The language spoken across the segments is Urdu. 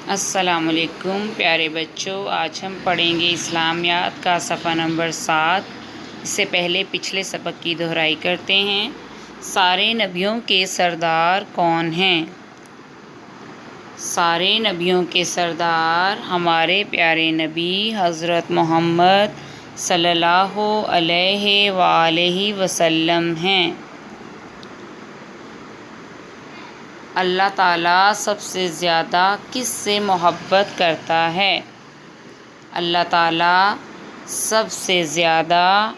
السلام علیکم پیارے بچوں، آج ہم پڑھیں گے اسلامیات کا صفحہ نمبر 7۔ اس سے پہلے پچھلے سبق کی دہرائی کرتے ہیں۔ سارے نبیوں کے سردار کون ہیں؟ سارے نبیوں کے سردار ہمارے پیارے نبی حضرت محمد صلی اللہ علیہ وآلہ وسلم ہیں۔ اللہ تعالیٰ سب سے زیادہ کس سے محبت کرتا ہے؟ اللہ تعالیٰ سب سے زیادہ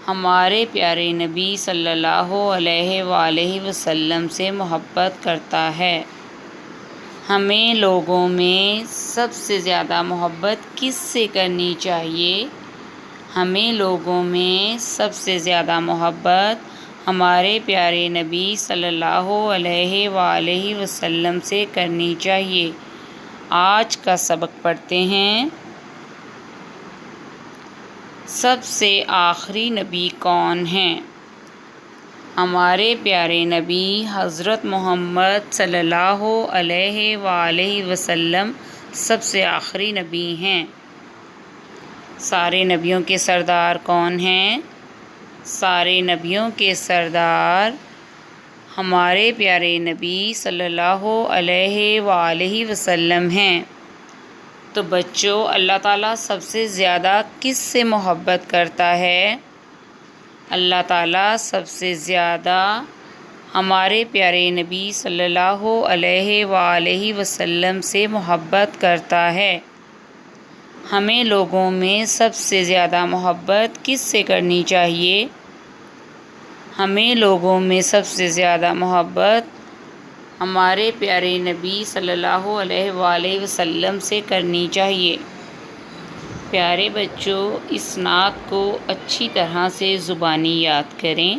ہمارے پیارے نبی صلی اللہ علیہ وآلہ وسلم سے محبت کرتا ہے۔ ہمیں لوگوں میں سب سے زیادہ محبت کس سے کرنی چاہیے؟ ہمیں لوگوں میں سب سے زیادہ محبت ہمارے پیارے نبی صلی اللہ علیہ وآلہ وسلم سے کرنی چاہیے۔ آج کا سبق پڑھتے ہیں۔ سب سے آخری نبی کون ہیں؟ ہمارے پیارے نبی حضرت محمد صلی اللہ علیہ وآلہ وسلم سب سے آخری نبی ہیں۔ سارے نبیوں کے سردار کون ہیں؟ سارے نبیوں کے سردار ہمارے پیارے نبی صلی اللہ علیہ وآلہ وسلم ہیں۔ تو بچوں، اللہ تعالیٰ سب سے زیادہ کس سے محبت کرتا ہے؟ اللہ تعالیٰ سب سے زیادہ ہمارے پیارے نبی صلی اللہ علیہ وآلہ وسلم سے محبت کرتا ہے۔ ہمیں لوگوں میں سب سے زیادہ محبت کس سے کرنی چاہیے؟ ہمیں لوگوں میں سب سے زیادہ محبت ہمارے پیارے نبی صلی اللہ علیہ وآلہ وسلم سے کرنی چاہیے۔ پیارے بچوں، اس نعت کو اچھی طرح سے زبانی یاد کریں۔